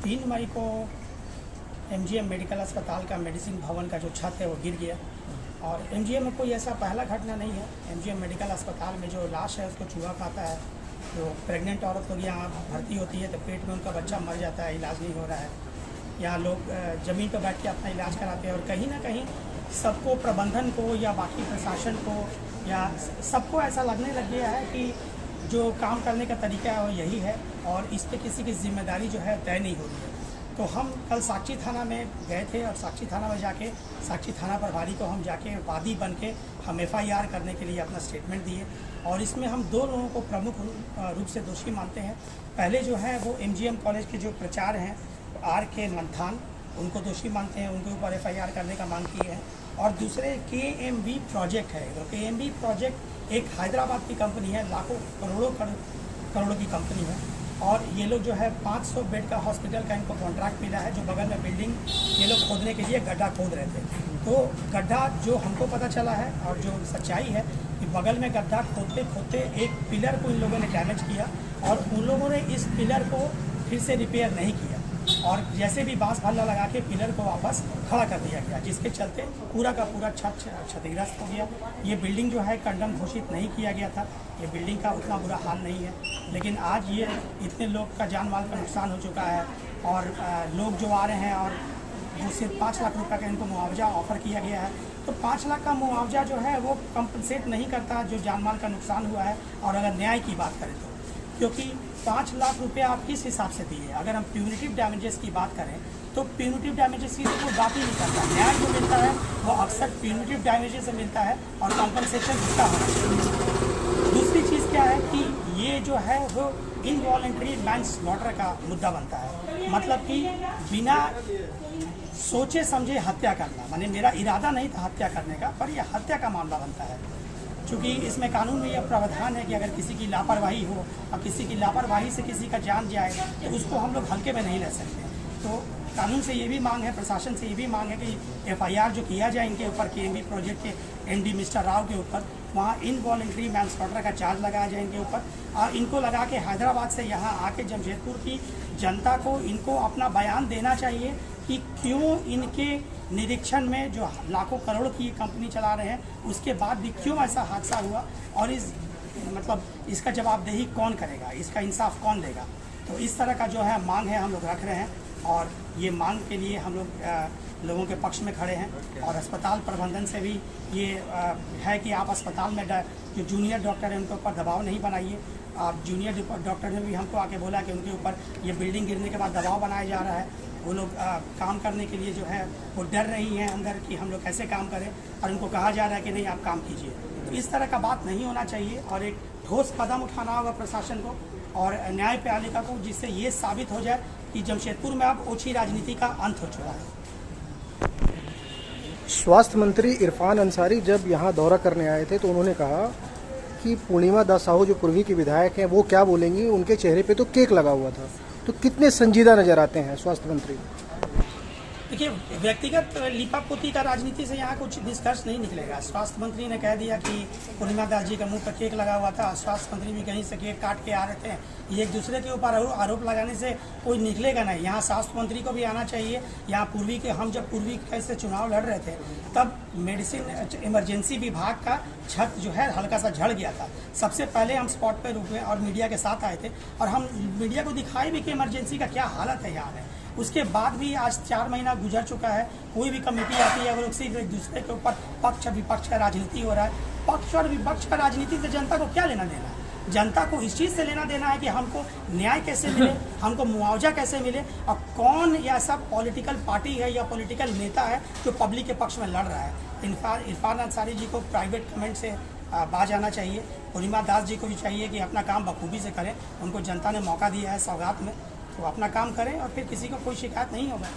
3 मई को MGM medical अस्पताल का मेडिसिन भवन का जो छत है वो गिर गया। और एमजीएम में कोई ऐसा पहला घटना नहीं है। एमजीएम मेडिकल अस्पताल में जो लाश है उसको चूहा खाता है। जो प्रेग्नेंट औरत लोग यहाँ भर्ती होती है तो पेट में उनका बच्चा मर जाता है, इलाज नहीं हो रहा है। यहाँ लोग ज़मीन पर बैठ के अपना इलाज कराते हैं। और कहीं ना कहीं सबको, प्रबंधन को या बाकी प्रशासन को या सबको ऐसा लगने लग गया है कि जो काम करने का तरीका है वो यही है और इस पर किसी की जिम्मेदारी जो है तय नहीं हो रही है। तो हम कल साक्षी थाना में गए थे और साक्षी थाना में जाके साक्षी थाना प्रभारी को हम जाके वादी बन के हम एफआईआर करने के लिए अपना स्टेटमेंट दिए। और इसमें हम 2 लोगों को प्रमुख रूप से दोषी मानते हैं। पहले जो है वो एमजीएम कॉलेज के जो प्राचार्य हैं RK मंथान, उनको दोषी मानते हैं, उनके ऊपर एफआईआर करने का मांग की है। और दूसरे KMB प्रोजेक्ट है। तो KMB प्रोजेक्ट एक हैदराबाद की कंपनी है, लाखों करोड़ों की कंपनी है। और ये लोग जो है 500 बेड का हॉस्पिटल का इनको कॉन्ट्रैक्ट मिला है, जो बगल में बिल्डिंग ये लोग खोदने के लिए गड्ढा खोद रहे थे। तो गड्ढा जो हमको पता चला है और जो सच्चाई है कि बगल में गड्ढा खोदते खोदते एक पिलर को इन लोगों ने डैमेज किया और उन लोगों ने इस पिलर को फिर से रिपेयर नहीं किया और जैसे भी बांस भल्ला लगा के पिलर को वापस खड़ा कर दिया गया, जिसके चलते पूरा का पूरा छत क्षतिग्रस्त हो गया। ये बिल्डिंग जो है कंडम घोषित नहीं किया गया था, ये बिल्डिंग का उतना बुरा हाल नहीं है। लेकिन आज ये इतने लोग का जान माल का नुकसान हो चुका है और लोग जो आ रहे हैं और वो सिर्फ 5 लाख रुपये का इनको मुआवजा ऑफर किया गया है। तो 5 लाख का मुआवजा जो है वो कंपनसेट नहीं करता जो जान माल का नुकसान हुआ है। और अगर न्याय की बात करें तो क्योंकि 5 लाख रुपए आप किस हिसाब से दिए। अगर हम प्यूनिटिव डैमेजेस की बात करें तो प्यूनिटिव डैमेजेस की तो कोई बात ही नहीं करता। न्याय जो मिलता है वो अक्सर प्यूनिटिव डैमेजेस से मिलता है और कॉम्पनसेशन उसका होना चाहिए। दूसरी चीज़ क्या है कि ये जो है वो इनवॉलेंट्री मैनस्लॉटर का मुद्दा बनता है। मतलब कि बिना सोचे समझे हत्या करना, माने मेरा इरादा नहीं था हत्या करने का, पर यह हत्या का मामला बनता है। क्योंकि इसमें कानून में यह प्रावधान है कि अगर किसी की लापरवाही हो और किसी की लापरवाही से किसी का जान जाए तो उसको हम लोग हल्के में नहीं ले सकते। तो कानून से ये भी मांग है, प्रशासन से ये भी मांग है कि एफआईआर जो किया जाए इनके ऊपर, KMB प्रोजेक्ट के MD मिस्टर राव के ऊपर, वहाँ इनवॉलेंट्री मैनस्लॉटर का चार्ज लगाया जाए इनके ऊपर। और इनको लगा के हैदराबाद से यहाँ आके जमशेदपुर की जनता को इनको अपना बयान देना चाहिए कि क्यों इनके निरीक्षण में जो लाखों करोड़ की कंपनी चला रहे हैं उसके बाद भी क्यों ऐसा हादसा हुआ और इसका जवाबदेही कौन करेगा, इसका इंसाफ कौन देगा। तो इस तरह का जो है मांग है हम लोग रख रहे हैं और ये मांग के लिए हम लोग लोगों के पक्ष में खड़े हैं। और अस्पताल प्रबंधन से भी ये है कि आप अस्पताल में जो जूनियर डॉक्टर हैं उनके ऊपर दबाव नहीं बनाइए। आप जूनियर डॉक्टर ने भी हमको आके बोला कि उनके ऊपर ये बिल्डिंग गिरने के बाद दबाव बनाया जा रहा है। वो लोग काम करने के लिए जो है वो डर रही हैं अंदर कि हम लोग कैसे काम करें और उनको कहा जा रहा है कि नहीं आप काम कीजिए। तो इस तरह का बात नहीं होना चाहिए और एक ठोस कदम उठाना होगा प्रशासन को और न्यायपालिका को, जिससे ये साबित हो जाए कि जमशेदपुर में अब ओछी राजनीति का अंत हो चुका है। स्वास्थ्य मंत्री इरफान अंसारी जब यहाँ दौरा करने आए थे तो उन्होंने कहा कि पूर्णिमा दास साहू जो पूर्वी की विधायक हैं वो क्या बोलेंगी, उनके चेहरे पे तो केक लगा हुआ था। तो कितने संजीदा नजर आते हैं स्वास्थ्य मंत्री? देखिए, व्यक्तिगत लीपापोती का राजनीति से यहाँ कुछ निष्कर्ष नहीं निकलेगा। स्वास्थ्य मंत्री ने कह दिया कि पूर्णिमा दास जी का मुंह पर केक लगा हुआ था। स्वास्थ्य मंत्री भी कहीं से केक काट के आ रहे थे। ये एक दूसरे के ऊपर आरोप लगाने से कोई निकलेगा नहीं। यहाँ स्वास्थ्य मंत्री को भी आना चाहिए। यहाँ हम जब पूर्वी कैसे चुनाव लड़ रहे थे तब मेडिसिन इमरजेंसी विभाग का छत जो है हल्का सा झड़ गया था। सबसे पहले हम स्पॉट पर रुके और मीडिया के साथ आए थे और हम मीडिया को दिखाए भी कि इमरजेंसी का क्या हालत है यहाँ में। उसके बाद भी आज 4 महीना गुजर चुका है, कोई भी कमेटी आती है वो लोग सिर्फ एक दूसरे के ऊपर पक्ष विपक्ष का राजनीति हो रहा है। पक्ष और विपक्ष का राजनीति से जनता को क्या लेना देना है? जनता को इस चीज़ से लेना देना है कि हमको न्याय कैसे मिले, हमको मुआवजा कैसे मिले और कौन ऐसा पॉलिटिकल पार्टी है या पॉलिटिकल नेता है जो पब्लिक के पक्ष में लड़ रहा है। इरफान अंसारी जी को प्राइवेट कमेंट से बाज आना चाहिए। पूर्णिमा दास जी को भी चाहिए कि अपना काम बखूबी से करें। उनको जनता ने मौका दिया है सौगात में, तो अपना काम करें और फिर किसी को कोई शिकायत नहीं होगा।